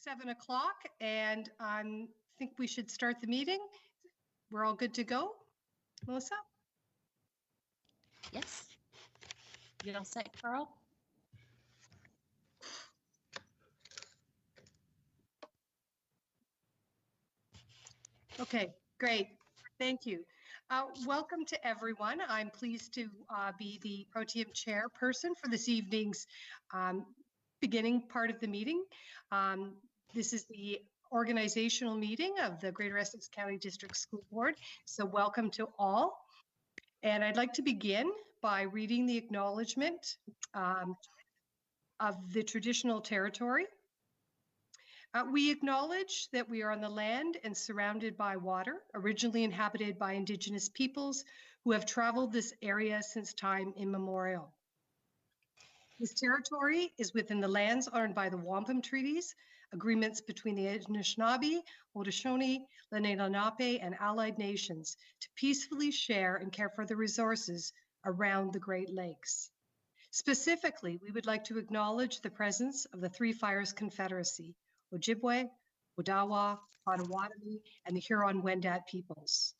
7 o'clock, and I think we should start the meeting. We're all good to go. Melissa? Yes. You all set, Carl? Okay, great. Thank you. Welcome to everyone. I'm pleased to be the Pro Tem chairperson for this evening's beginning part of the meeting. This is the organizational meeting of the Greater Essex County District School Board. So welcome to all. And I'd like to begin by reading the acknowledgement of the traditional territory. We acknowledge that we are on the land and surrounded by water, originally inhabited by Indigenous peoples who have traveled this area since time immemorial. This territory is within the lands owned by the Wampum Treaties, agreements between the Anishinaabe, Haudenosaunee, Lenape, and allied nations to peacefully share and care for the resources around the Great Lakes. Specifically, we would like to acknowledge the presence of the Three Fires Confederacy, Ojibwe, Odawa, Potawatomi, and the Huron-Wendat peoples.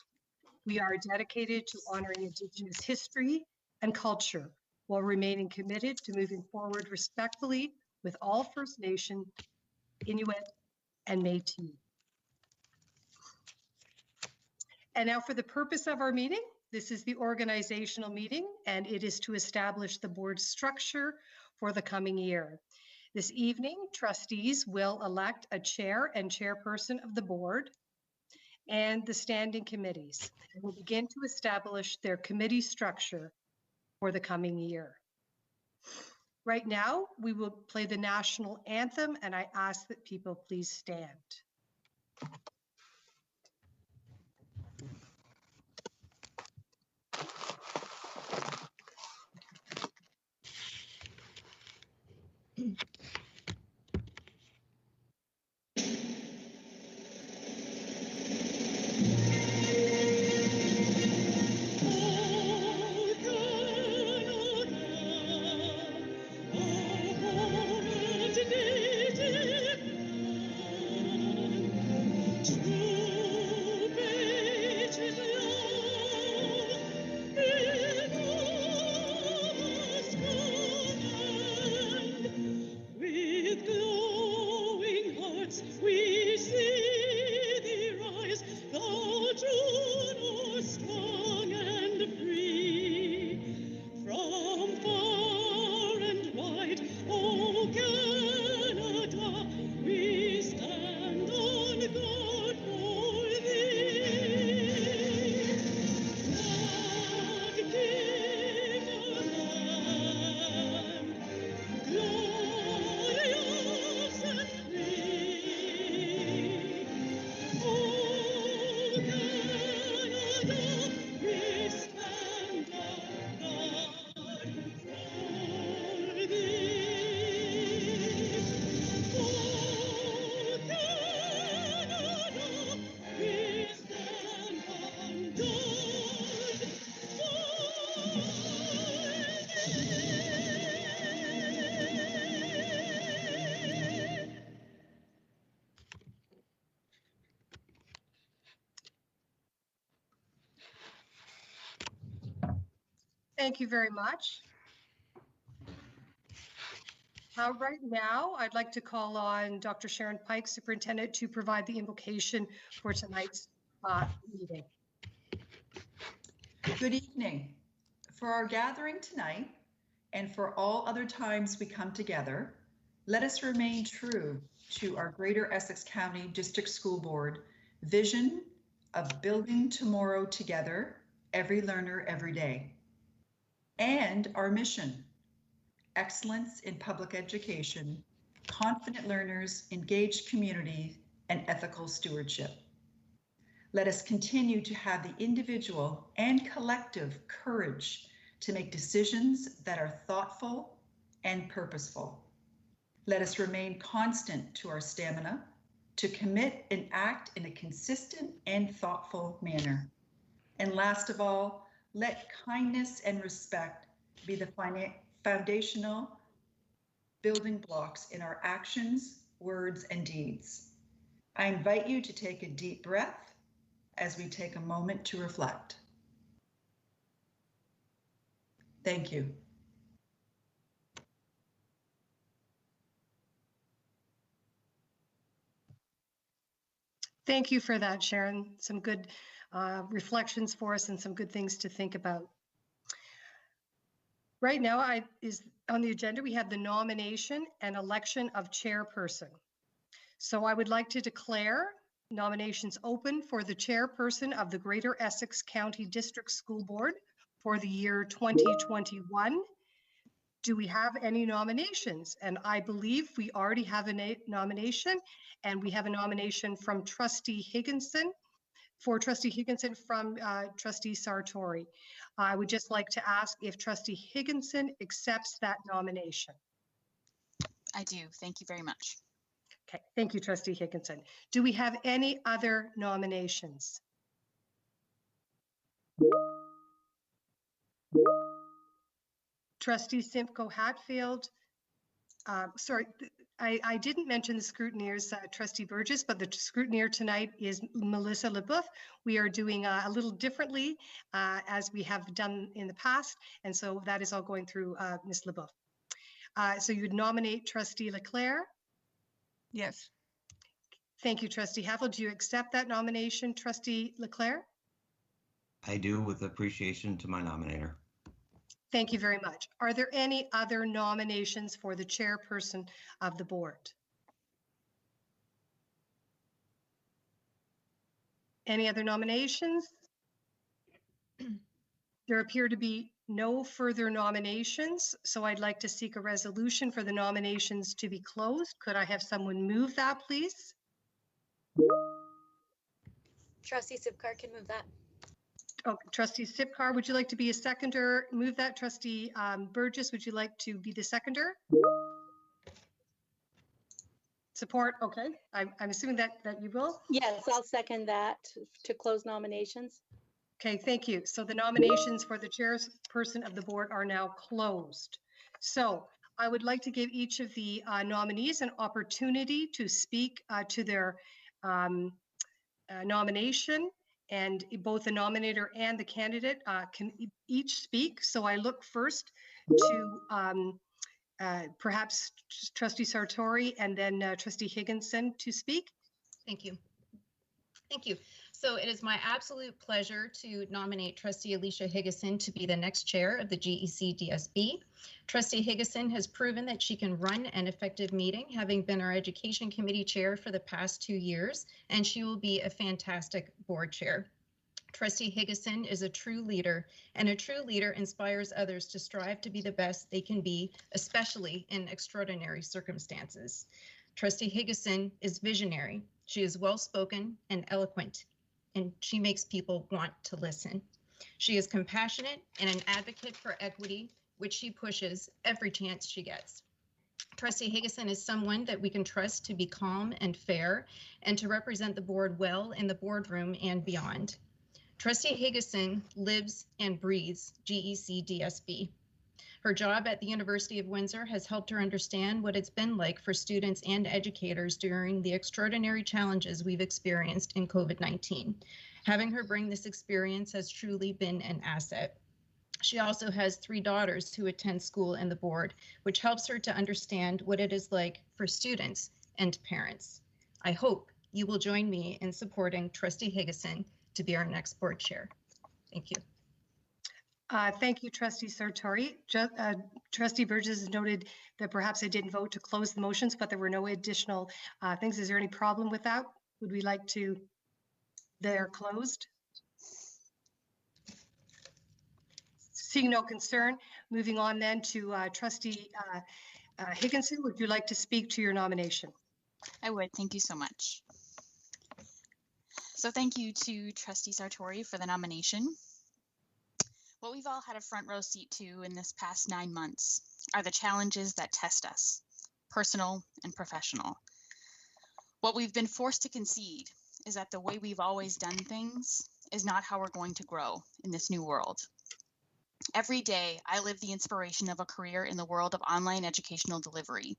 We are dedicated to honoring Indigenous history and culture while remaining committed to moving forward respectfully with all First Nation, Inuit, and Métis. And now for the purpose of our meeting, this is the organizational meeting, and it is to establish the board's structure for the coming year. This evening, trustees will elect a chair and chairperson of the board and the standing committees, and will begin to establish their committee structure for the coming year. Right now, we will play the national anthem, and I ask that people please stand. Thank you very much. Right now, I'd like to call on Dr. Sharon Pike, Superintendent, to provide the invocation for tonight's meeting. Good evening. For our gathering tonight, and for all other times we come together, let us remain true to our Greater Essex County District School Board vision of building tomorrow together, every learner, every day. And our mission, excellence in public education, confident learners, engaged community, and ethical stewardship. Let us continue to have the individual and collective courage to make decisions that are thoughtful and purposeful. Let us remain constant to our stamina, to commit and act in a consistent and thoughtful manner. And last of all, let kindness and respect be the foundational building blocks in our actions, words, and deeds. I invite you to take a deep breath as we take a moment to reflect. Thank you. Thank you for that, Sharon. Some good reflections for us and some good things to think about. Right now is on the agenda, we have the nomination and election of chairperson. So I would like to declare nominations open for the chairperson of the Greater Essex County District School Board for the year 2021. Do we have any nominations? And I believe we already have a nomination, and we have a nomination from Trustee Higginson, for Trustee Higginson from Trustee Sartori. I would just like to ask if Trustee Higginson accepts that nomination. I do. Thank you very much. Okay, thank you, Trustee Higginson. Do we have any other nominations? Trustee Simcoe Hatfield. Sorry, I didn't mention the scrutineers, Trustee Burgess, but the scrutineer tonight is Melissa LeBoeuf. We are doing a little differently as we have done in the past, and so that is all going through Ms. LeBoeuf. So you would nominate Trustee Leclerc? Yes. Thank you, Trustee Hatfield. Do you accept that nomination, Trustee Leclerc? I do, with appreciation to my nominator. Thank you very much. Are there any other nominations for the chairperson of the board? Any other nominations? There appear to be no further nominations, so I'd like to seek a resolution for the nominations to be closed. Could I have someone move that, please? Trustee Sipcar can move that. Oh, Trustee Sipcar, would you like to be a seconder? Move that. Trustee Burgess, would you like to be the seconder? Support, okay. I'm assuming that you will. Yes, I'll second that to close nominations. Okay, thank you. So the nominations for the chairperson of the board are now closed. So I would like to give each of the nominees an opportunity to speak to their nomination, and both the nominator and the candidate can each speak. So I look first to perhaps Trustee Sartori and then Trustee Higginson to speak. Thank you. Thank you. So it is my absolute pleasure to nominate Trustee Alicia Higginson to be the next chair of the GECDSB. Trustee Higginson has proven that she can run an effective meeting, having been our education committee chair for the past 2 years, and she will be a fantastic board chair. Trustee Higginson is a true leader, and a true leader inspires others to strive to be the best they can be, especially in extraordinary circumstances. Trustee Higginson is visionary. She is well-spoken and eloquent, and she makes people want to listen. She is compassionate and an advocate for equity, which she pushes every chance she gets. Trustee Higginson is someone that we can trust to be calm and fair and to represent the board well in the boardroom and beyond. Trustee Higginson lives and breathes GECDSB. Her job at the University of Windsor has helped her understand what it's been like for students and educators during the extraordinary challenges we've experienced in COVID-19. Having her bring this experience has truly been an asset. She also has 3 daughters who attend school and the board, which helps her to understand what it is like for students and parents. I hope you will join me in supporting Trustee Higginson to be our next board chair. Thank you. Thank you, Trustee Sartori. Trustee Burgess has noted that perhaps I didn't vote to close the motions, but there were no additional things. Is there any problem with that? Would we like to, they're closed? Seeing no concern, moving on then to Trustee Higginson, would you like to speak to your nomination? I would. Thank you so much. So thank you to Trustee Sartori for the nomination. What we've all had a front row seat to in this past 9 months are the challenges that test us, personal and professional. What we've been forced to concede is that the way we've always done things is not how we're going to grow in this new world. Every day, I live the inspiration of a career in the world of online educational delivery.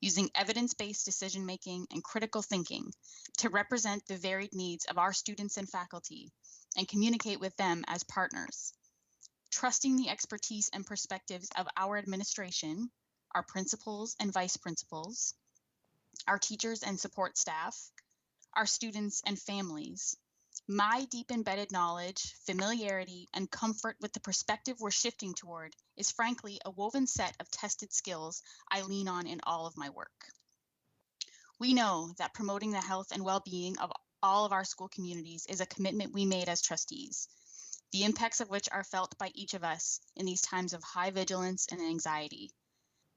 using evidence-based decision-making and critical thinking to represent the varied needs of our students and faculty and communicate with them as partners. Trusting the expertise and perspectives of our administration, our principals and vice principals, our teachers and support staff, our students and families. My deep embedded knowledge, familiarity, and comfort with the perspective we're shifting toward is frankly a woven set of tested skills I lean on in all of my work. We know that promoting the health and well-being of all of our school communities is a commitment we made as trustees, the impacts of which are felt by each of us in these times of high vigilance and anxiety.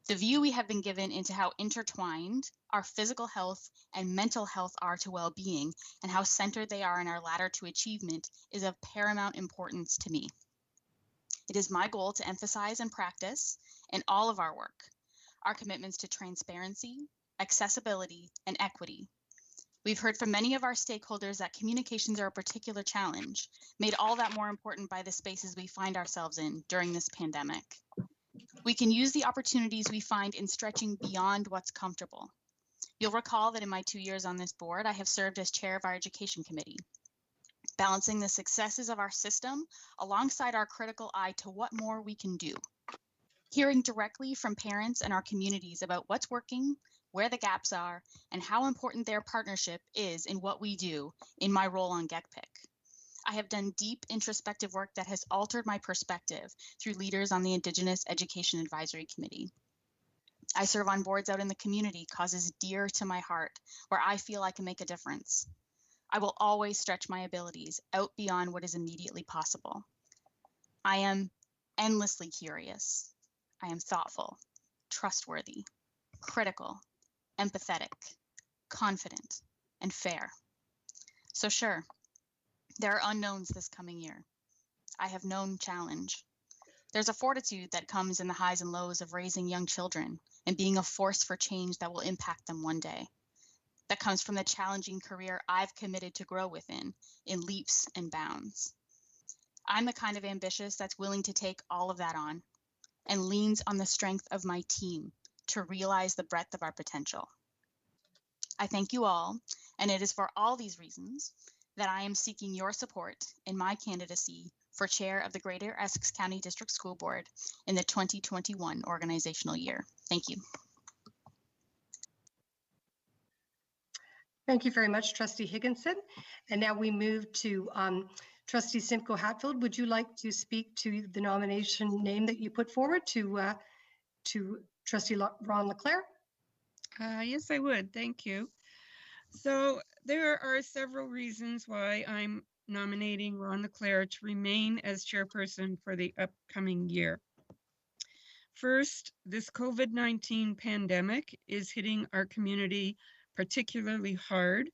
The view we have been given into how intertwined our physical health and mental health are to well-being and how centered they are in our ladder to achievement is of paramount importance to me. It is my goal to emphasize and practice in all of our work, our commitments to transparency, accessibility, and equity. We've heard from many of our stakeholders that communications are a particular challenge, made all that more important by the spaces we find ourselves in during this pandemic. We can use the opportunities we find in stretching beyond what's comfortable. You'll recall that in my 2 years on this board, I have served as chair of our education committee, balancing the successes of our system alongside our critical eye to what more we can do. Hearing directly from parents and our communities about what's working, where the gaps are, and how important their partnership is in what we do in my role on GECPIC. I have done deep introspective work that has altered my perspective through leaders on the Indigenous Education Advisory Committee. I serve on boards out in the community, causes dear to my heart, where I feel I can make a difference. I will always stretch my abilities out beyond what is immediately possible. I am endlessly curious. I am thoughtful, trustworthy, critical, empathetic, confident, and fair. So sure, there are unknowns this coming year. I have known challenge. There's a fortitude that comes in the highs and lows of raising young children and being a force for change that will impact them one day. That comes from the challenging career I've committed to grow within in leaps and bounds. I'm the kind of ambitious that's willing to take all of that on and leans on the strength of my team to realize the breadth of our potential. I thank you all, and it is for all these reasons that I am seeking your support in my candidacy for chair of the Greater Essex County District School Board in the 2021 organizational year. Thank you. Thank you very much, Trustee Higginson. And now we move to Trustee Simcoe Hatfield. Would you like to speak to the nomination name that you put forward to Trustee Ron Leclerc? Yes, I would. Thank you. So there are several reasons why I'm nominating Ron Leclerc to remain as chairperson for the upcoming year. First, this COVID-19 pandemic is hitting our community particularly hard,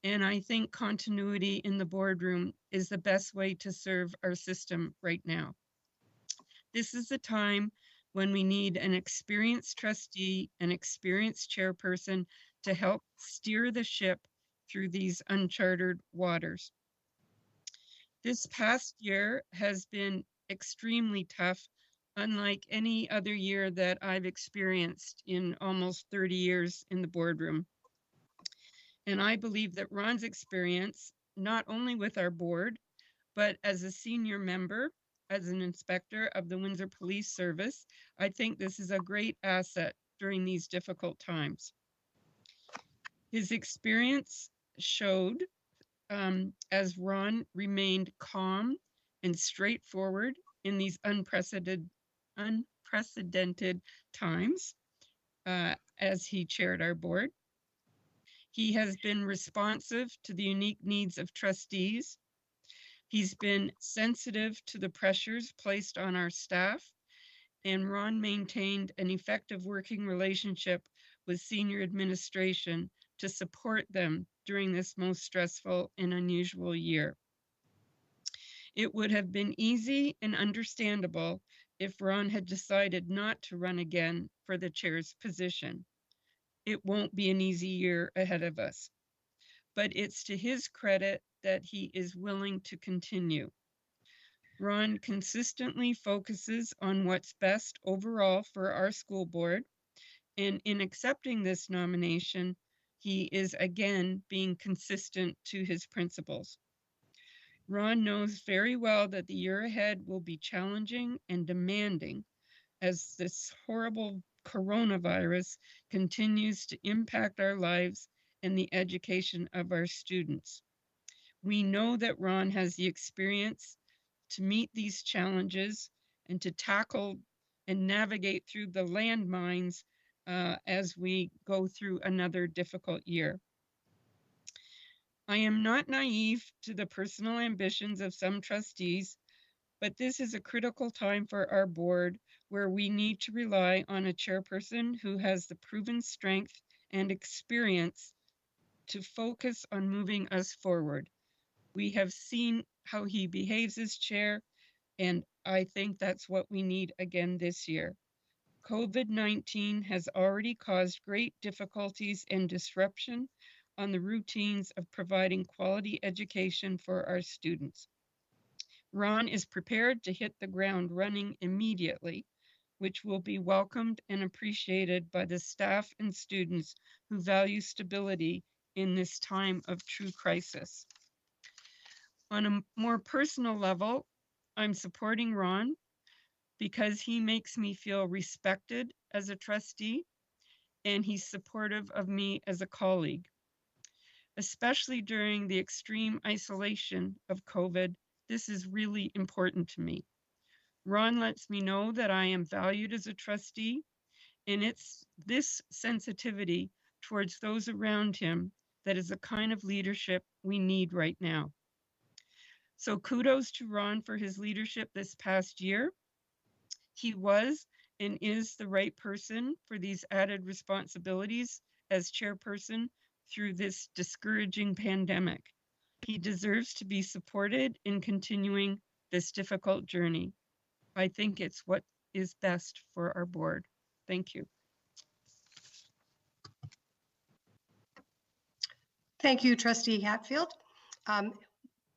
and I think continuity in the boardroom is the best way to serve our system right now. This is the time when we need an experienced trustee, an experienced chairperson to help steer the ship through these uncharted waters. This past year has been extremely tough, unlike any other year that I've experienced in almost 30 years in the boardroom. And I believe that Ron's experience, not only with our board, but as a senior member, as an inspector of the Windsor Police Service, I think this is a great asset during these difficult times. His experience showed as Ron remained calm and straightforward in these unprecedented times as he chaired our board. He has been responsive to the unique needs of trustees. He's been sensitive to the pressures placed on our staff, and Ron maintained an effective working relationship with senior administration to support them during this most stressful and unusual year. It would have been easy and understandable if Ron had decided not to run again for the chair's position. It won't be an easy year ahead of us, but it's to his credit that he is willing to continue. Ron consistently focuses on what's best overall for our school board, And in accepting this nomination, he is again being consistent to his principles. Ron knows very well that the year ahead will be challenging and demanding as this horrible coronavirus continues to impact our lives and the education of our students. We know that Ron has the experience to meet these challenges and to tackle and navigate through the landmines as we go through another difficult year. I am not naive to the personal ambitions of some trustees, but this is a critical time for our board where we need to rely on a chairperson who has the proven strength and experience to focus on moving us forward. We have seen how he behaves as chair, and I think that's what we need again this year. COVID-19 has already caused great difficulties and disruption on the routines of providing quality education for our students. Ron is prepared to hit the ground running immediately, which will be welcomed and appreciated by the staff and students who value stability in this time of true crisis. On a more personal level, I'm supporting Ron because he makes me feel respected as a trustee and he's supportive of me as a colleague. Especially during the extreme isolation of COVID, this is really important to me. Ron lets me know that I am valued as a trustee, and it's this sensitivity towards those around him that is the kind of leadership we need right now. So kudos to Ron for his leadership this past year. He was and is the right person for these added responsibilities as chairperson through this discouraging pandemic. He deserves to be supported in continuing this difficult journey. I think it's what is best for our board. Thank you. Thank you, Trustee Hatfield.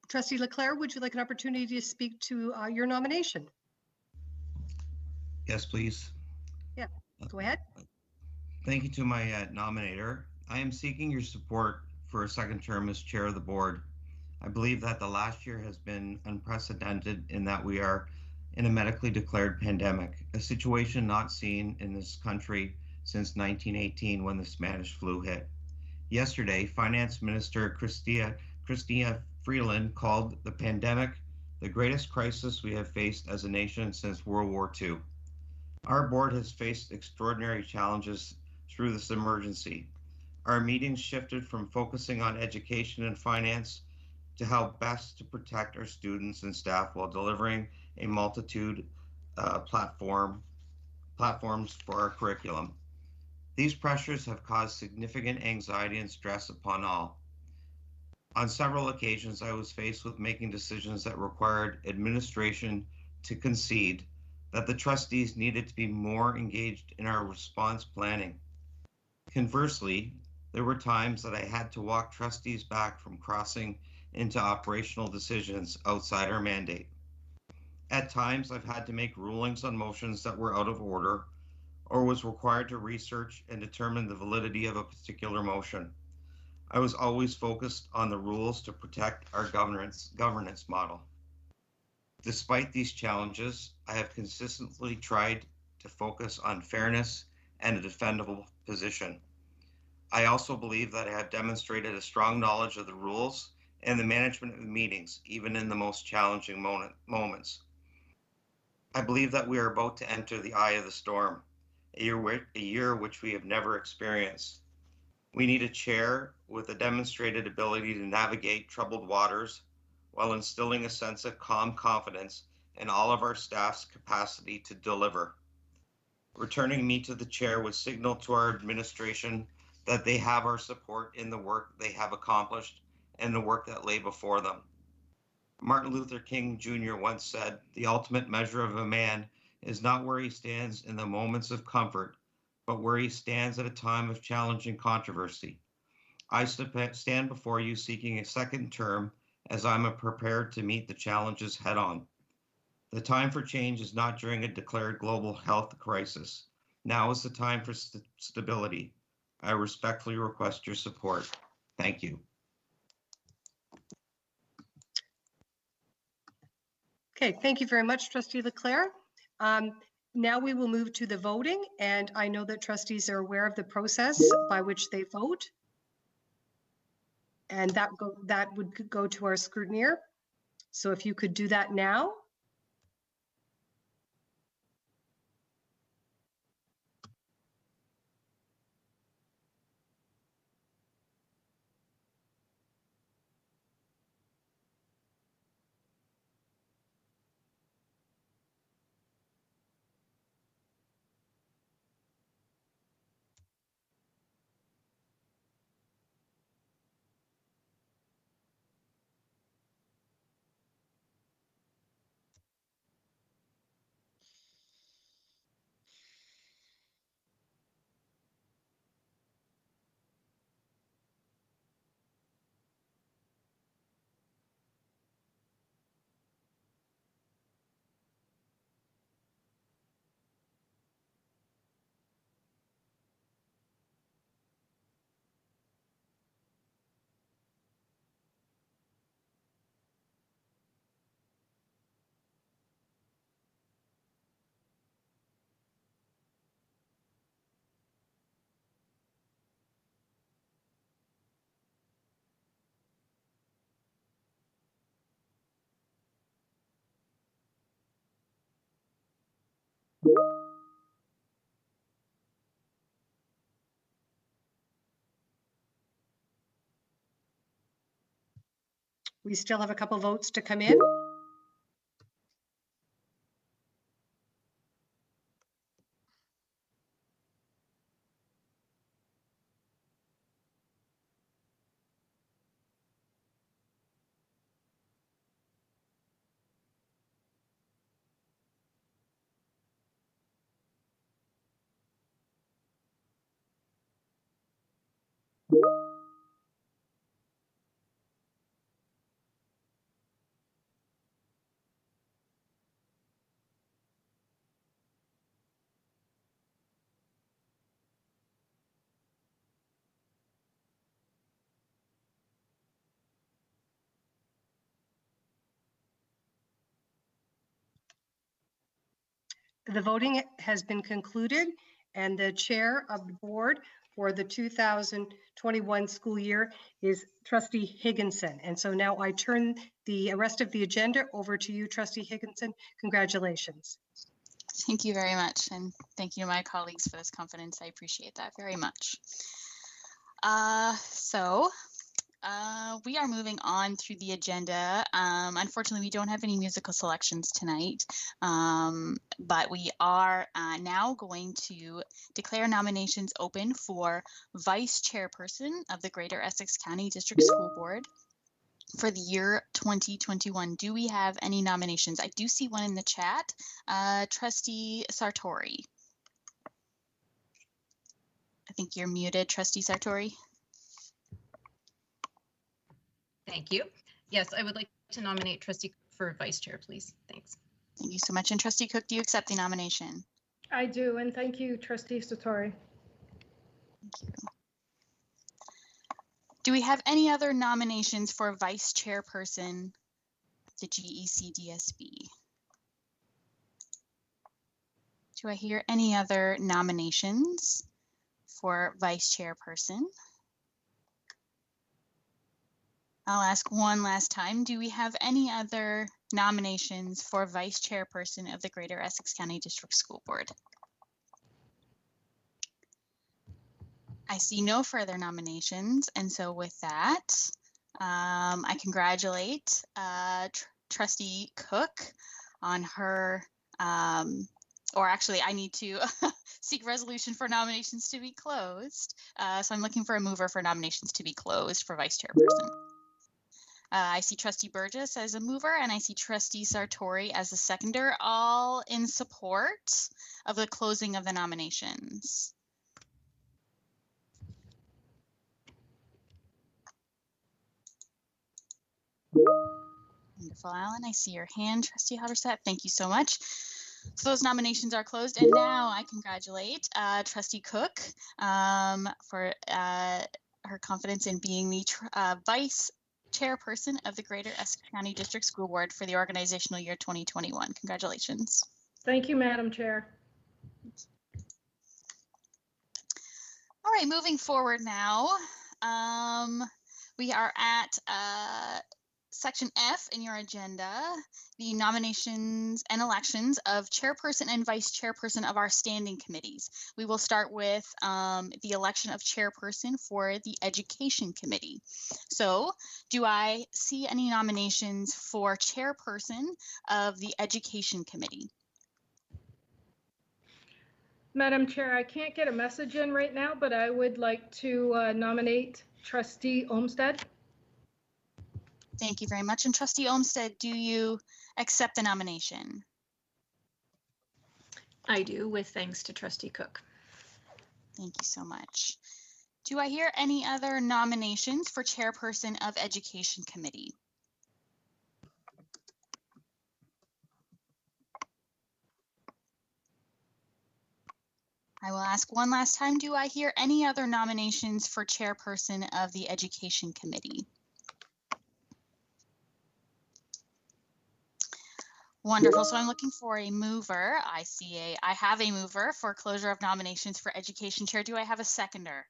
Trustee Leclerc, would you like an opportunity to speak to your nomination? Yes, please. Yeah, go ahead. Thank you to my nominator. I am seeking your support for a second term as chair of the board. I believe that the last year has been unprecedented in that we are in a medically declared pandemic, a situation not seen in this country since 1918 when the Spanish flu hit. Yesterday, Finance Minister Chrystia Freeland called the pandemic the greatest crisis we have faced as a nation since World War II. Our board has faced extraordinary challenges through this emergency. Our meetings shifted from focusing on education and finance to how best to protect our students and staff while delivering a multitude platforms for our curriculum. These pressures have caused significant anxiety and stress upon all. On several occasions, I was faced with making decisions that required administration to concede that the trustees needed to be more engaged in our response planning. Conversely, there were times that I had to walk trustees back from crossing into operational decisions outside our mandate. At times, I've had to make rulings on motions that were out of order or was required to research and determine the validity of a particular motion. I was always focused on the rules to protect our governance model. Despite these challenges, I have consistently tried to focus on fairness and a defendable position. I also believe that I have demonstrated a strong knowledge of the rules and the management of the meetings, even in the most challenging moments. I believe that we are about to enter the eye of the storm, a year which we have never experienced. We need a chair with a demonstrated ability to navigate troubled waters while instilling a sense of calm confidence in all of our staff's capacity to deliver. Returning me to the chair would signal to our administration that they have our support in the work they have accomplished and the work that lay before them. Martin Luther King Jr. once said, "The ultimate measure of a man is not where he stands in the moments of comfort, but where he stands at a time of challenge and controversy." I stand before you seeking a second term as I'm prepared to meet the challenges head on. The time for change is not during a declared global health crisis. Now is the time for stability. I respectfully request your support. Thank you. Okay, thank you very much, Trustee Leclerc. Now we will move to the voting, and I know that trustees are aware of the process by which they vote. And that would go to our scrutineer. So if you could do that now. We still have a couple votes to come in. The voting has been concluded, and the chair of the board for the 2021 school year is Trustee Higginson. And so now I turn the rest of the agenda over to you, Trustee Higginson. Congratulations. Thank you very much. And thank you to my colleagues for this confidence. I appreciate that very much. We are moving on through the agenda. Unfortunately, we don't have any musical selections tonight, but we are now going to declare nominations open for Vice Chairperson of the Greater Essex County District School Board for the year 2021. Do we have any nominations? I do see one in the chat. Trustee Sartori. I think you're muted, Trustee Sartori. Thank you. Yes, I would like to nominate Trustee Cook for Vice Chair, please. Thanks. Thank you so much. And Trustee Cook, do you accept the nomination? I do, and thank you, Trustee Sartori. Thank you. Do we have any other nominations for Vice Chairperson of the GECDSB? Do I hear any other nominations for Vice Chairperson? I'll ask one last time. Do we have any other nominations for Vice Chairperson of the Greater Essex County District School Board? I see no further nominations, and so with that, I congratulate Trustee Cook on her, or actually I need to seek resolution for nominations to be closed. So I'm looking for a mover for nominations to be closed for Vice Chairperson. I see Trustee Burgess as a mover, and I see Trustee Sartori as a seconder, all in support of the closing of the nominations. Wonderful, Alan. I see your hand, Trustee Halberstadt. Thank you so much. So those nominations are closed, and now I congratulate Trustee Cook for her confidence in being the Vice Chairperson of the Greater Essex County District School Board for the organizational year 2021. Congratulations. Thank you, Madam Chair. All right, moving forward now, we are at Section F in your agenda, the nominations and elections of chairperson and vice chairperson of our standing committees. We will start with the election of chairperson for the Education Committee. So, do I see any nominations for chairperson of the Education Committee? Madam Chair, I can't get a message in right now, but I would like to nominate Trustee Olmsted. Thank you very much. And Trustee Olmsted, do you accept the nomination? I do, with thanks to Trustee Cook. Thank you so much. Do I hear any other nominations for chairperson of Education Committee? I will ask one last time, do I hear any other nominations for chairperson of the Education Committee? Wonderful. So I'm looking for a mover. I have a mover for closure of nominations for Education Chair. Do I have a seconder?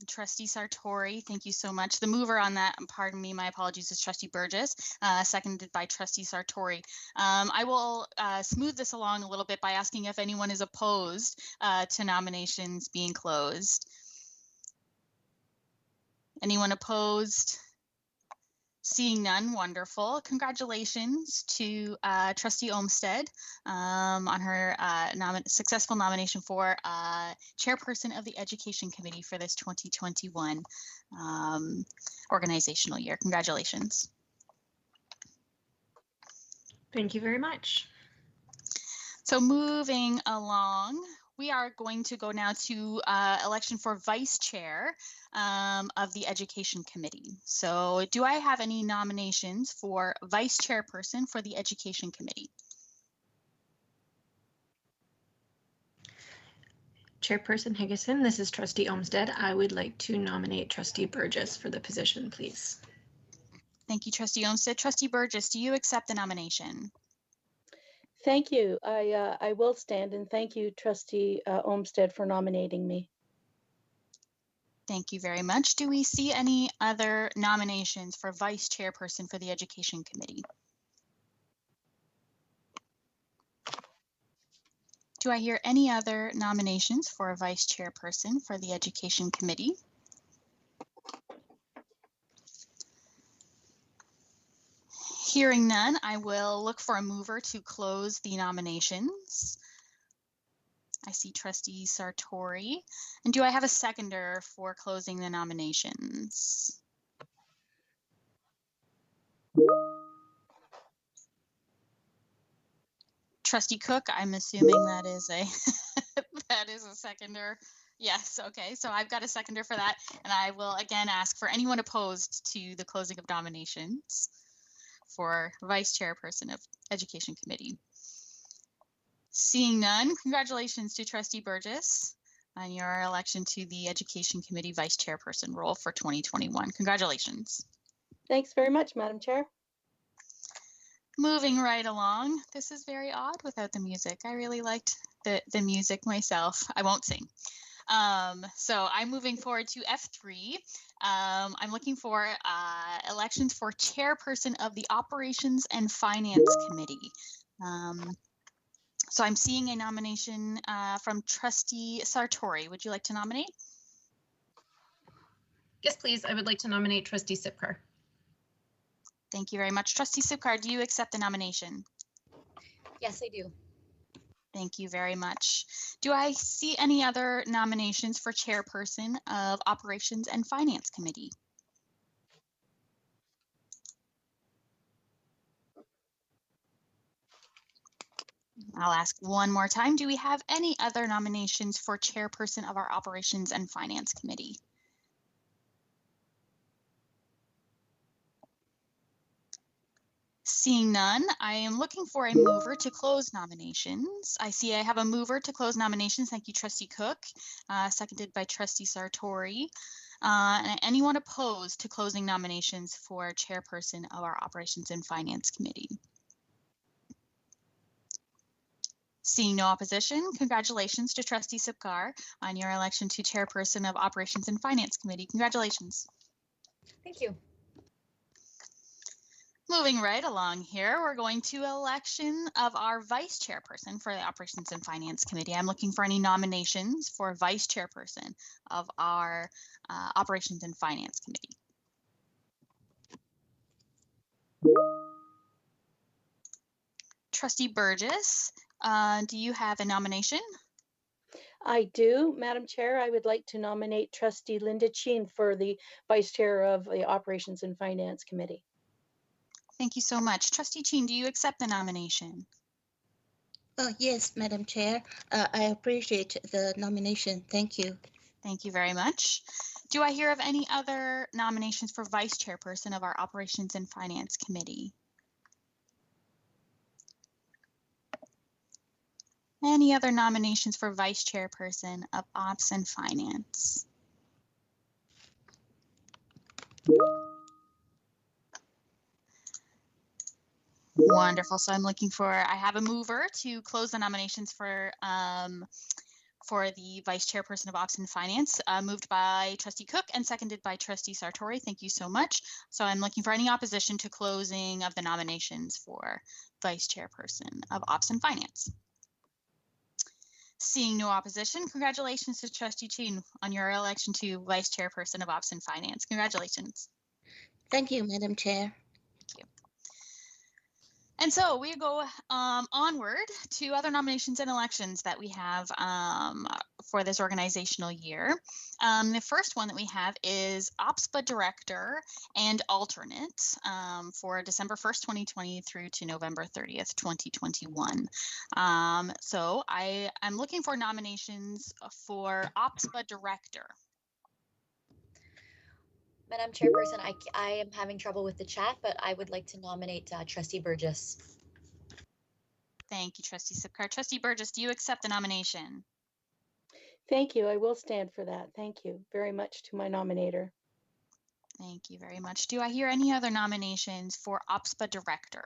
Trustee Sartori, thank you so much. The mover on that, pardon me, my apologies, is Trustee Burgess, seconded by Trustee Sartori. I will smooth this along a little bit by asking if anyone is opposed to nominations being closed. Anyone opposed? Seeing none, wonderful. Congratulations to Trustee Olmsted on her successful nomination for Chairperson of the Education Committee for this 2021 organizational year. Congratulations. Thank you very much. So moving along, we are going to go now to election for Vice Chair of the Education Committee. So do I have any nominations for Vice Chairperson for the Education Committee? Chairperson Higgison, this is Trustee Olmsted. I would like to nominate Trustee Burgess for the position, please. Thank you, Trustee Olmsted. Trustee Burgess, do you accept the nomination? Thank you. I will stand, and thank you, Trustee Olmsted, for nominating me. Thank you very much. Do we see any other nominations for Vice Chairperson for the Education Committee? Do I hear any other nominations for a Vice Chairperson for the Education Committee? Hearing none, I will look for a mover to close the nominations. I see Trustee Sartori. And do I have a seconder for closing the nominations? Trustee Cook, I'm assuming that is a that is a seconder. Yes, okay, so I've got a seconder for that, and I will again ask for anyone opposed to the closing of nominations for Vice Chairperson of Education Committee. Seeing none, congratulations to Trustee Burgess on your election to the Education Committee Vice Chairperson role for 2021. Congratulations. Thanks very much, Madam Chair. Moving right along, this is very odd without the music. I really liked the music myself. I won't sing. So I'm moving forward to F3. I'm looking for elections for Chairperson of the Operations and Finance Committee. So I'm seeing a nomination from Trustee Sartori. Would you like to nominate? Yes, please. I would like to nominate Trustee Sipkar. Thank you very much. Trustee Sipkar, do you accept the nomination? Yes, I do. Thank you very much. Do I see any other nominations for Chairperson of Operations and Finance Committee? I'll ask one more time. Do we have any other nominations for Chairperson of our Operations and Finance Committee? Seeing none, I am looking for a mover to close nominations. I see I have a mover to close nominations. Thank you, Trustee Cook, seconded by Trustee Sartori. And anyone opposed to closing nominations for chairperson of our Operations and Finance Committee? Seeing no opposition, congratulations to Trustee Sipkar on your election to chairperson of Operations and Finance Committee. Congratulations. Thank you. Moving right along here, we're going to election of our vice chairperson for the Operations and Finance Committee. I'm looking for any nominations for vice chairperson of our Operations and Finance Committee. Trustee Burgess, do you have a nomination? I do, Madam Chair. I would like to nominate Trustee Linda Cheen for the Vice Chair of the Operations and Finance Committee. Thank you so much. Trustee Cheen, do you accept the nomination? Oh, yes, Madam Chair. I appreciate the nomination. Thank you. Thank you very much. Do I hear of any other nominations for vice chairperson of our Operations and Finance Committee? Any other nominations for vice chairperson of Ops and Finance? Wonderful. So I'm looking for, I have a mover to close the nominations for the vice chairperson of Ops and Finance, moved by Trustee Cook and seconded by Trustee Sartori. Thank you so much. So I'm looking for any opposition to closing of the nominations for vice chairperson of Ops and Finance. Seeing no opposition, congratulations to Trustee Cheen on your election to vice chairperson of Ops and Finance. Congratulations. Thank you, Madam Chair. Thank you. And so we go onward to other nominations and elections that we have for this organizational year. The first one that we have is OPSA Director and Alternate for December 1st, 2020 through to November 30th, 2021. So I am looking for nominations for OPSA Director. Madam Chairperson, I am having trouble with the chat, but I would like to nominate Trustee Burgess. Thank you, Trustee Sipkar. Trustee Burgess, do you accept the nomination? Thank you. I will stand for that. Thank you very much to my nominator. Thank you very much. Do I hear any other nominations for OPSA Director?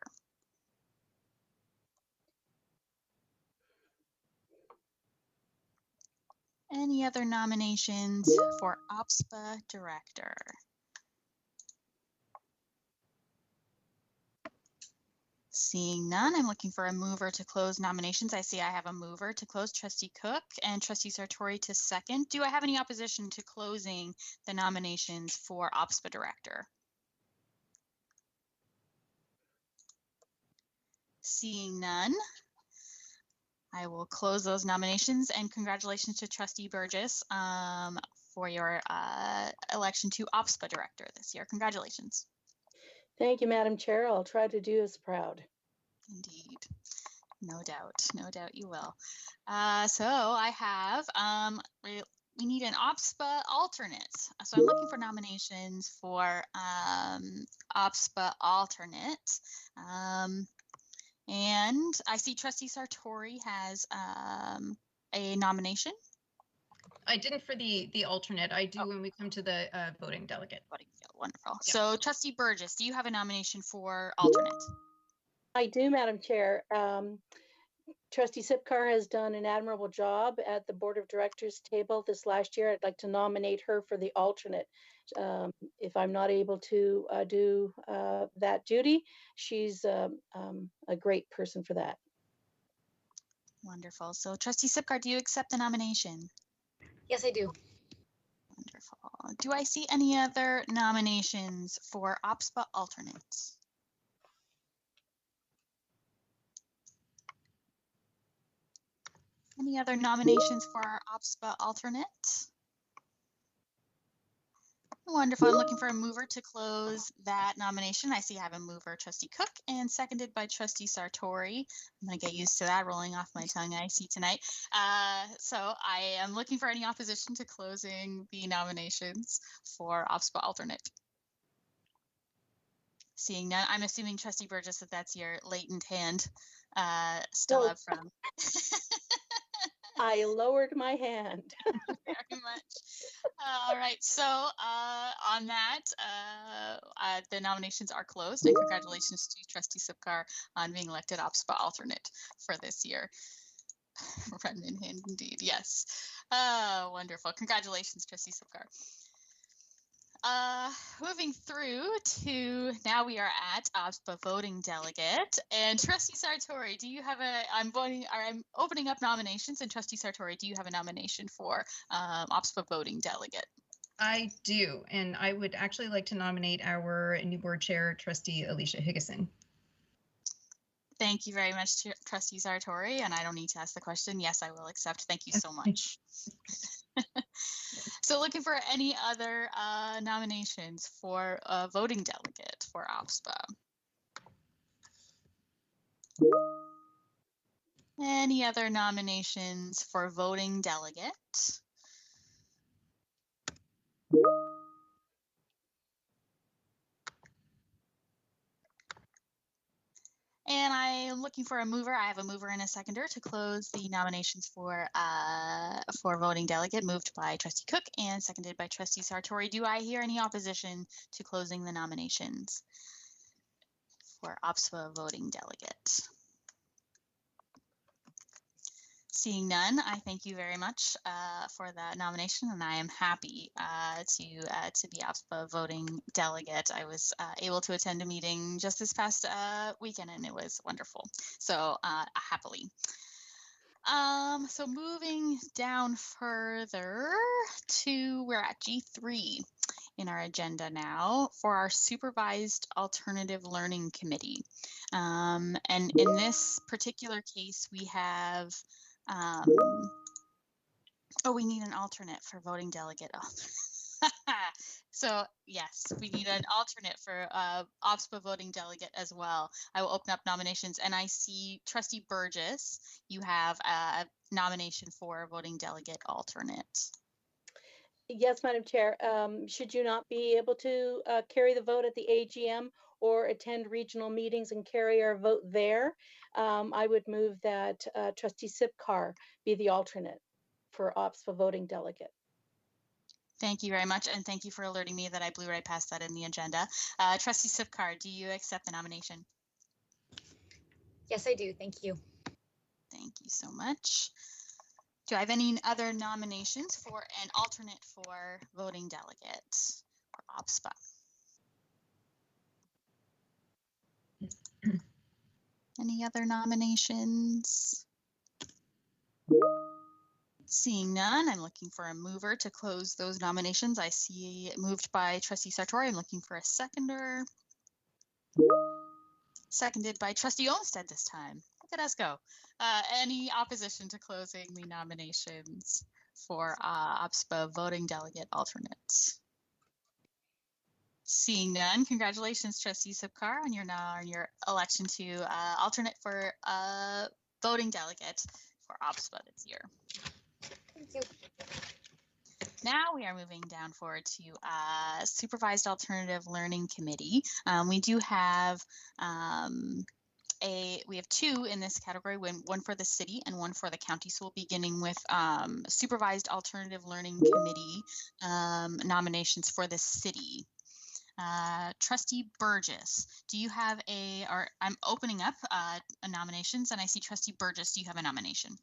Any other nominations for OPSA Director? Seeing none, I'm looking for a mover to close nominations. I see I have a mover to close, Trustee Cook, and Trustee Sartori to second. Do I have any opposition to closing the nominations for OPSA Director? Seeing none, I will close those nominations, and congratulations to Trustee Burgess for your election to OPSA Director this year. Congratulations. Thank you, Madam Chair. I'll try to do us proud. Indeed. No doubt you will. So I have, we need an OPSA alternate. So I'm looking for nominations for OPSA alternate. And I see Trustee Sartori has a nomination. I didn't for the alternate. I do when we come to the voting delegate. Wonderful. Yeah. So Trustee Burgess, do you have a nomination for alternate? I do, Madam Chair. Trustee Sipkar has done an admirable job at the Board of Directors table this last year. I'd like to nominate her for the alternate. If I'm not able to do that duty, she's a great person for that. Wonderful. So Trustee Sipkar, do you accept the nomination? Yes, I do. Wonderful. Do I see any other nominations for OPSA alternates? Any other nominations for our OPSA alternate? Wonderful. I'm looking for a mover to close that nomination. I see I have a mover, Trustee Cook, and seconded by Trustee Sartori. I'm going to get used to that rolling off my tongue, I see tonight. So I am looking for any opposition to closing the nominations for OPSA alternate. Seeing none, I'm assuming Trustee Burgess that that's your latent hand still No. up from. I lowered my hand. Very much. All right. So on that, the nominations are closed, and congratulations to Trustee Sipkar on being elected OPSPA alternate for this year. Run in hand, indeed. Yes. Wonderful. Congratulations, Trustee Sipkar. Moving through to now we are at OPSPA voting delegate, and Trustee Sartori, do you have I'm opening up nominations, and Trustee Sartori, do you have a nomination for OPSPA voting delegate? I do, and I would actually like to nominate our new board chair, Trustee Alicia Higgison. Thank you very much, Trustee Sartori, and I don't need to ask the question. Yes, I will accept. Thank you so much. So looking for any other nominations for a voting delegate for OPSPA. Any other nominations for voting delegate? And I am looking for a mover. I have a mover and a seconder to close the nominations for voting delegate, moved by Trustee Cook and seconded by Trustee Sartori. Do I hear any opposition to closing the nominations for OPSPA voting delegate? Seeing none, I thank you very much for the nomination, and I am happy to be OPSPA voting delegate. I was able to attend a meeting just this past weekend, and it was wonderful. So happily. So moving down further we're at G3 in our agenda now for our Supervised Alternative Learning Committee. And in this particular case, we have we need an alternate for voting delegate. So yes, we need an alternate for OPSPA voting delegate as well. I will open up nominations, and I see Trustee Burgess, you have a nomination for voting delegate alternate. Yes, Madam Chair. Should you not be able to carry the vote at the AGM or attend regional meetings and carry our vote there, I would move that Trustee Sipkar be the alternate for OPSPA voting delegate. Thank you very much, and thank you for alerting me that I blew right past that in the agenda. Trustee Sipkar, do you accept the nomination? Yes, I do. Thank you. Thank you so much. Do I have any other nominations for an alternate for voting delegate for OPSPA? Any other nominations? Seeing none, I'm looking for a mover to close those nominations. I see it moved by Trustee Sartori. I'm looking for a seconder. Seconded by Trustee Olmsted this time. Look at us go. Any opposition to closing the nominations for OPSPA voting delegate alternates? Seeing none, congratulations, Trustee Sipkar, on your election to alternate for voting delegate for OPSPA this year. Thank you. Now we are moving down forward to Supervised Alternative Learning Committee. We do have we have two in this category, one for the city and one for the county. So we'll be beginning with Supervised Alternative Learning Committee nominations for the city. Trustee Burgess, do you have I'm opening up nominations, and I see Trustee Burgess, do you have a nomination?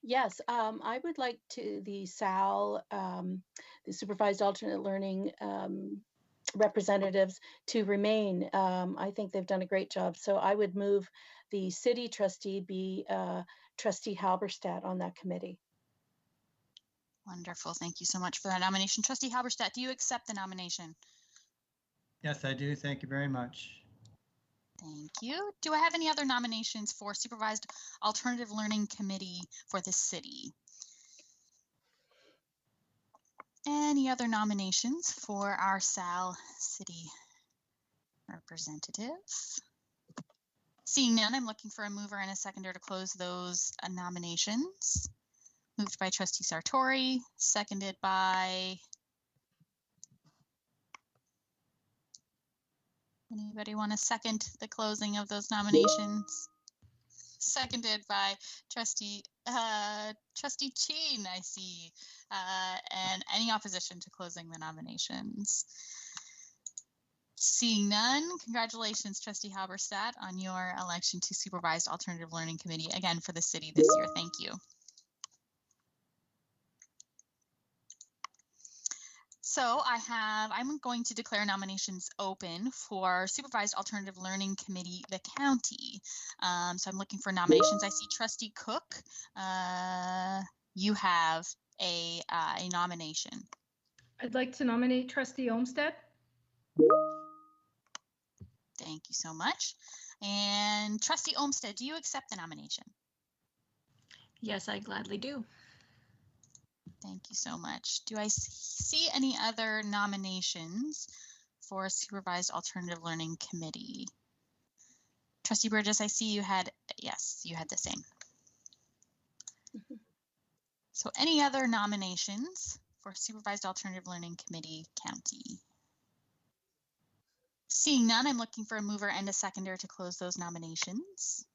Yes, I would like the SAL, the Supervised Alternate Learning representatives to remain. I think they've done a great job. So I would move the city trustee be Trustee Halberstadt on that committee. Wonderful. Thank you so much for that nomination. Trustee Halberstadt, do you accept the nomination? Yes, I do. Thank you very much. Thank you. Do I have any other nominations for Supervised Alternative Learning Committee for the city? Any other nominations for our SAL city representative? Seeing none, I'm looking for a mover and a seconder to close those nominations. Moved by Trustee Sartori, seconded by Anybody want to second the closing of those nominations? Seconded by Trustee Cheen, I see. And any opposition to closing the nominations? Seeing none, congratulations, Trustee Halberstadt, on your election to Supervised Alternative Learning Committee, again, for the city this year. Thank you. So I'm going to declare nominations open for Supervised Alternative Learning Committee, the county. So I'm looking for nominations. I see Trustee Cook. You have a nomination. I'd like to nominate Trustee Olmsted. Thank you so much. And Trustee Olmsted, do you accept the nomination? Yes, I gladly do. Thank you so much. Do I see any other nominations for Supervised Alternative Learning Committee? Trustee Burgess, I see you had, yes, you had the same. So any other nominations for Supervised Alternative Learning Committee County? Seeing none, I'm looking for a mover and a seconder to close those nominations.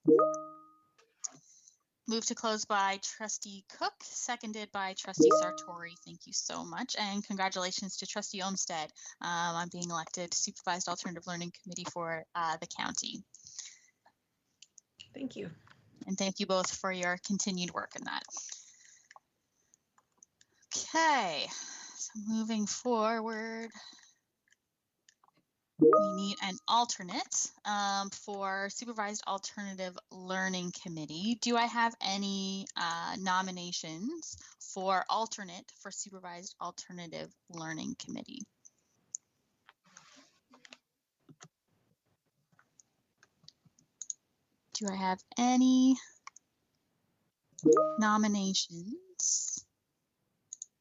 Move to close by Trustee Cook, seconded by Trustee Sartori. Thank you so much. And congratulations to Trustee Olmsted on being elected Supervised Alternative Learning Committee for the county. Thank you. And thank you both for your continued work in that. Okay, so moving forward, we need an alternate for Supervised Alternative Learning Committee. Do I have any nominations for alternate for Supervised Alternative Learning Committee? Do I have any nominations?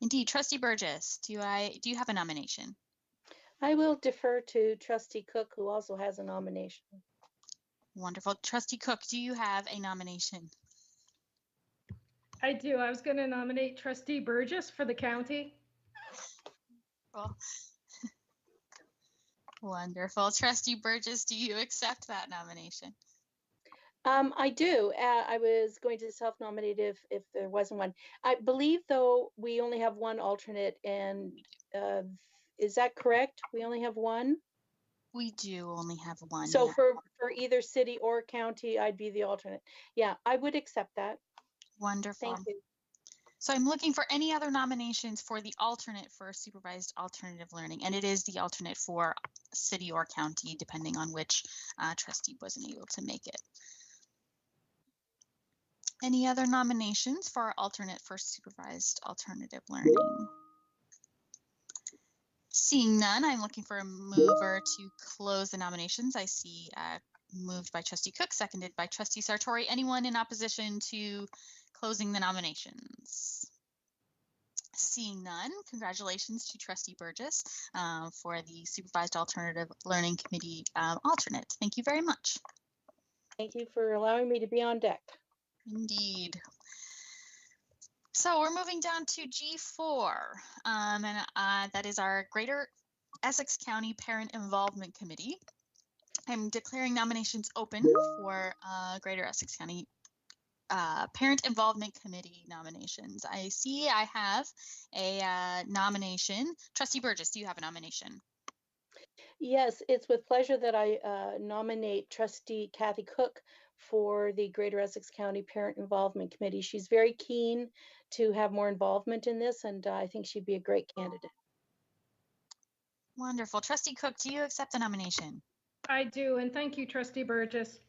Indeed, Trustee Burgess, do you have a nomination? I will defer to Trustee Cook, who also has a nomination. Wonderful. Trustee Cook, do you have a nomination? I do. I was going to nominate Trustee Burgess for the county. Cool. Wonderful. Trustee Burgess, do you accept that nomination? I do. I was going to self-nominate if there wasn't one. I believe, though, we only have one alternate, and is that correct? We only have one? We do only have one. So yeah. for either city or county, I'd be the alternate. Yeah, I would accept that. Wonderful. Thank you. So I'm looking for any other nominations for the alternate for Supervised Alternative Learning, and it is the alternate for city or county, depending on which trustee wasn't able to make it. Any other nominations for alternate for Supervised Alternative Learning? Seeing none, I'm looking for a mover to close the nominations. I see moved by Trustee Cook, seconded by Trustee Sartori. Anyone in opposition to closing the nominations? Seeing none, congratulations to Trustee Burgess for the Supervised Alternative Learning Committee alternate. Thank you very much. Thank you for allowing me to be on deck. Indeed. So we're moving down to G4, and that is our Greater Essex County Parent Involvement Committee. I'm declaring nominations open for Greater Essex County Parent Involvement Committee nominations. I see I have a nomination. Trustee Burgess, do you have a nomination? Yes, it's with pleasure that I nominate Trustee Kathy Cook for the Greater Essex County Parent Involvement Committee. She's very keen to have more involvement in this, and I think she'd be a great candidate. Wonderful. Trustee Cook, do you accept the nomination? I do, and thank you, Trustee Burgess.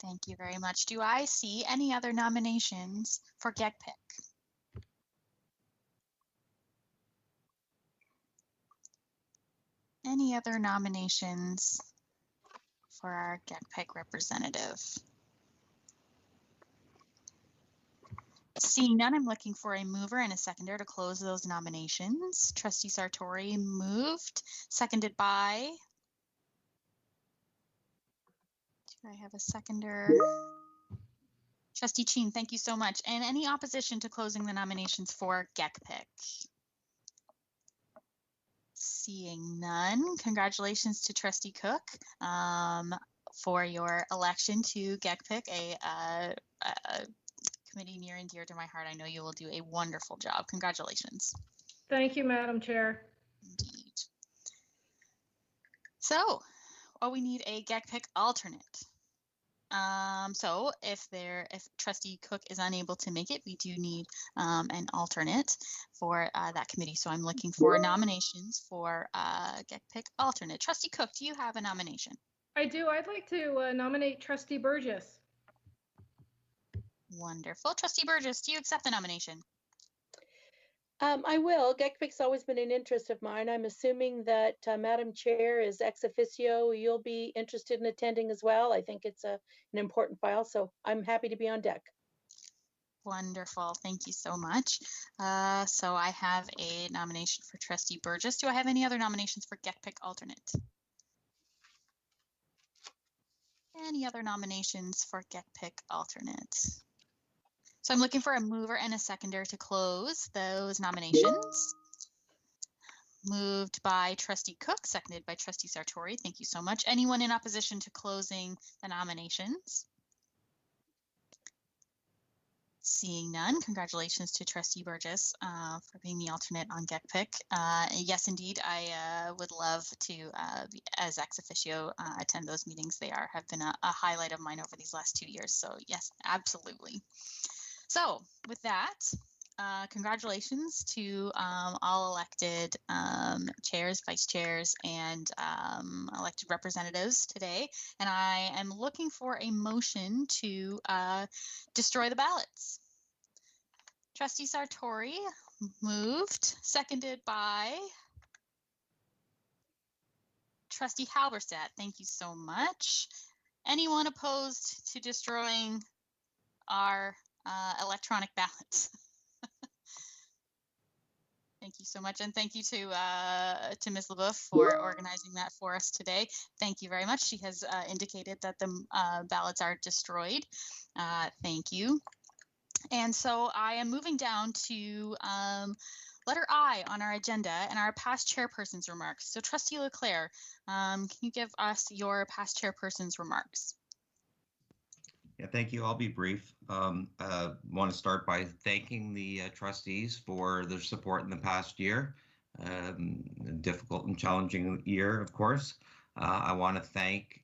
Thank you very much. Do I see any other nominations for GECPIC? Any other nominations for our GECPIC representative? Seeing none, I'm looking for a mover and a seconder to close those nominations. Trustee Sartori moved, seconded by, do I have a seconder? Trustee Cheen, thank you so much. And any opposition to closing the nominations for GECPIC? Seeing none, congratulations to Trustee Cook for your election to GECPIC, a committee near and dear to my heart. I know you will do a wonderful job. Congratulations. Thank you, Madam Chair. Indeed. So, we need a GECPIC alternate. So if Trustee Cook is unable to make it, we do need an alternate for that committee. So I'm looking for nominations for GECPIC alternate. Trustee Cook, do you have a nomination? I do. I'd like to nominate Trustee Burgess. Wonderful. Trustee Burgess, do you accept the nomination? I will. GECPIC's always been an interest of mine. I'm assuming that Madam Chair is ex officio. You'll be interested in attending as well. I think it's an important file, so I'm happy to be on deck. Wonderful. Thank you so much. So I have a nomination for Trustee Burgess. Do I have any other nominations for GECPIC alternate? Any other nominations for GECPIC alternate? So I'm looking for a mover and a seconder to close those nominations. Moved by Trustee Cook, seconded by Trustee Sartori. Thank you so much. Anyone in opposition to closing the nominations? Seeing none, congratulations to Trustee Burgess for being the alternate on GECPIC. Yes, indeed, I would love to, as ex officio, attend those meetings. They have been a highlight of mine over these last 2 years. So yes, absolutely. So with that, congratulations to all elected chairs, vice chairs, and elected representatives today. And I am looking for a motion to destroy the ballots. Trustee Sartori moved, seconded by Trustee Halberstadt. Thank you so much. Anyone opposed to destroying our electronic ballots? Thank you so much, and thank you to Ms. LeBoeuf for organizing that for us today. Thank you very much. She has indicated that the ballots are destroyed. Thank you. And so I am moving down to letter I on our agenda and our past chairperson's remarks. So Trustee Leclerc, can you give us your past chairperson's remarks? Yeah, thank you. I'll be brief. I want to start by thanking the trustees for their support in the past year. A difficult and challenging year, of course. I want to thank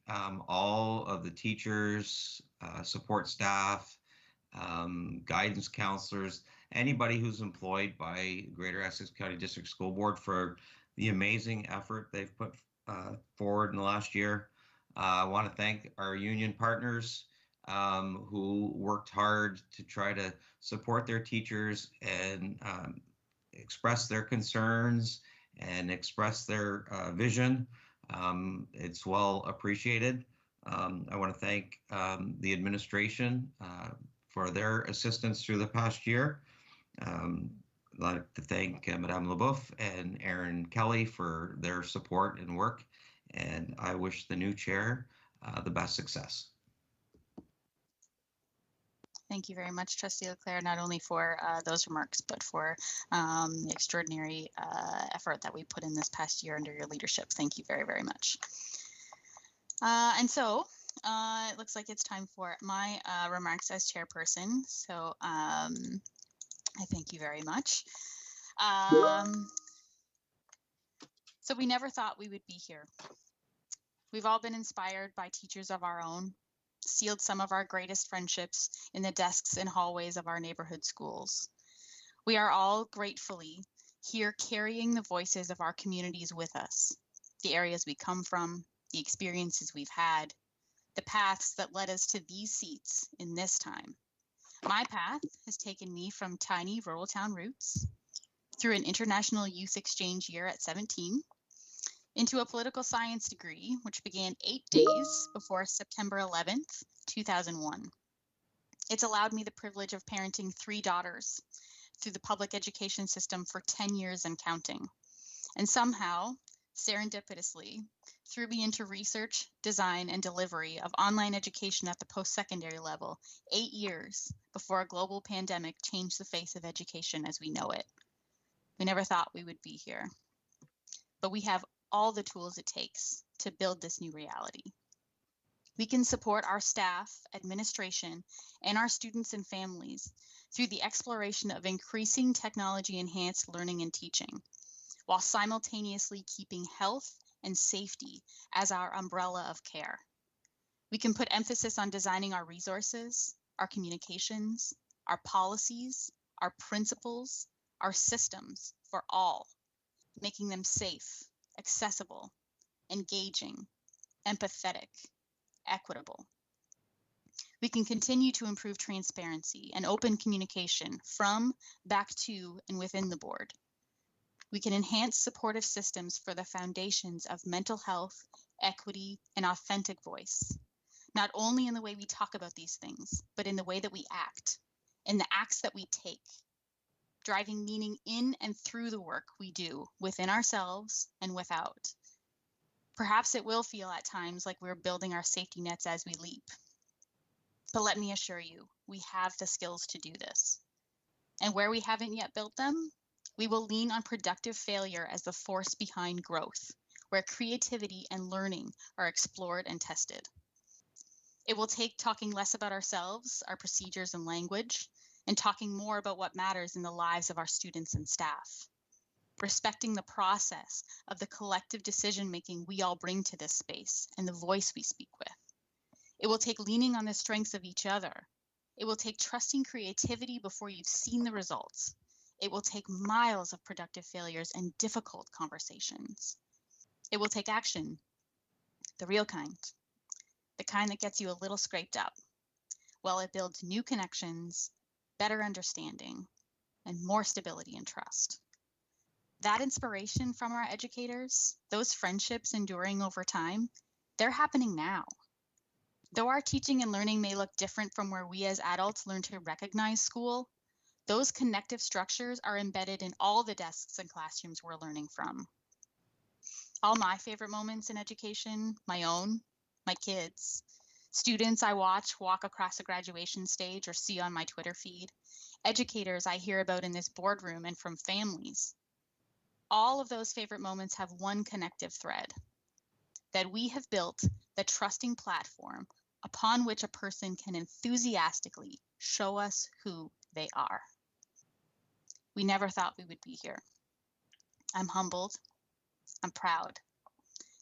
all of the teachers, support staff, guidance counselors, anybody who's employed by Greater Essex County District School Board for the amazing effort they've put forward in the last year. I want to thank our union partners who worked hard to try to support their teachers and express their concerns and express their vision. It's well appreciated. I want to thank the administration for their assistance through the past year. I'd like to thank Madame LeBoeuf and Aaron Kelly for their support and work, and I wish the new chair the best success. Thank you very much, Trustee Leclerc, not only for those remarks, but for the extraordinary effort that we put in this past year under your leadership. Thank you very, very much. And so it looks like it's time for my remarks as chairperson. So I thank you very much. So we never thought we would be here. We've all been inspired by teachers of our own, sealed some of our greatest friendships in the desks and hallways of our neighborhood schools. We are all gratefully here carrying the voices of our communities with us, the areas we come from, the experiences we've had, the paths that led us to these seats in this time. My path has taken me from tiny rural town roots, through an international youth exchange year at 17, into a political science degree, which began 8 days before September 11th, 2001. It's allowed me the privilege of parenting 3 daughters through the public education system for 10 years and counting. And somehow, serendipitously, threw me into research, design, and delivery of online education at the post-secondary level 8 years before a global pandemic changed the face of education as we know it. We never thought we would be here. but we have all the tools it takes to build this new reality. We can support our staff, administration, and our students and families through the exploration of increasing technology-enhanced learning and teaching, while simultaneously keeping health and safety as our umbrella of care. We can put emphasis on designing our resources, our communications, our policies, our principles, our systems for all, making them safe, accessible, engaging, empathetic, equitable. We can continue to improve transparency and open communication from, back to, and within the board. We can enhance supportive systems for the foundations of mental health, equity, and authentic voice, not only in the way we talk about these things, but in the way that we act, in the acts that we take, driving meaning in and through the work we do within ourselves and without. Perhaps it will feel at times like we're building our safety nets as we leap. But let me assure you, we have the skills to do this. And where we haven't yet built them, we will lean on productive failure as the force behind growth, where creativity and learning are explored and tested. It will take talking less about ourselves, our procedures and language, and talking more about what matters in the lives of our students and staff. Respecting the process of the collective decision-making we all bring to this space and the voice we speak with. It will take leaning on the strengths of each other. It will take trusting creativity before you've seen the results. It will take miles of productive failures and difficult conversations. It will take action, the real kind, the kind that gets you a little scraped up, while it builds new connections, better understanding, and more stability and trust. That inspiration from our educators, those friendships enduring over time, they're happening now. Though our teaching and learning may look different from where we as adults learn to recognize school, those connective structures are embedded in all the desks and classrooms we're learning from. All my favorite moments in education, my own, my kids, students I watch walk across a graduation stage or see on my Twitter feed, educators I hear about in this boardroom and from families. All of those favorite moments have one connective thread, that we have built the trusting platform upon which a person can enthusiastically show us who they are. We never thought we would be here. I'm humbled, I'm proud,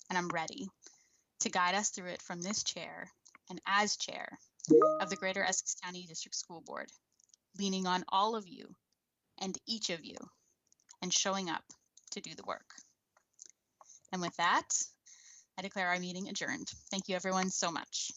and I'm ready to guide us through it from this chair and as chair of the Greater Essex County District School Board, leaning on all of you and each of you and showing up to do the work. And with that, I declare our meeting adjourned. Thank you everyone so much.